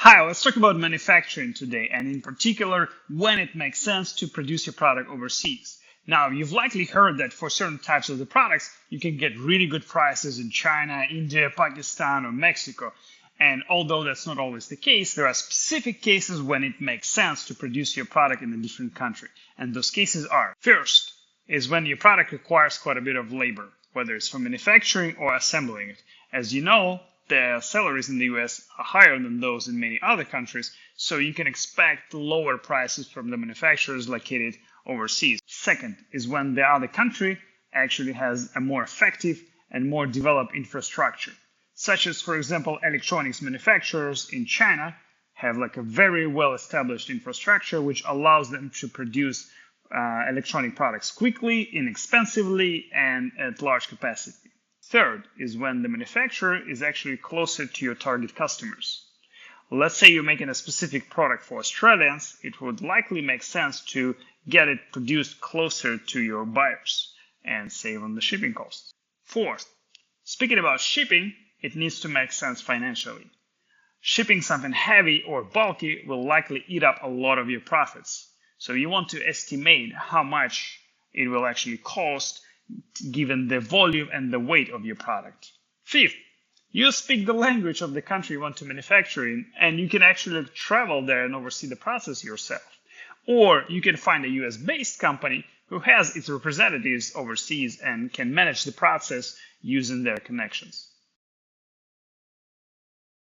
Hi, let's talk about manufacturing today, and in particular, when it makes sense to produce your product overseas. Now, you've likely heard that for certain types of the products, you can get really good prices in China, India, Pakistan, or Mexico. And although that's not always the case, there are specific cases when it makes sense to produce your product in a different country. And those cases are: first is when your product requires quite a bit of labor, whether it's for manufacturing or assembling it. As you know, the salaries in the US are higher than those in many other countries, so you can expect lower prices from the manufacturers located overseas. Second is when the other country actually has a more effective and more developed infrastructure, such as, for example, electronics manufacturers in China have like a very well-established infrastructure which allows them to produce electronic products quickly, inexpensively, and at large capacity. Third is when the manufacturer is actually closer to your target customers. Let's say you're making a specific product for Australians, it would likely make sense to get it produced closer to your buyers and save on the shipping costs. Fourth, speaking about shipping, it needs to make sense financially. Shipping something heavy or bulky will likely eat up a lot of your profits. So you want to estimate how much it will actually cost given the volume and the weight of your product. Fifth, you speak the language of the country you want to manufacture in, and you can actually travel there and oversee the process yourself. Or you can find a US-based company who has its representatives overseas and can manage the process using their connections.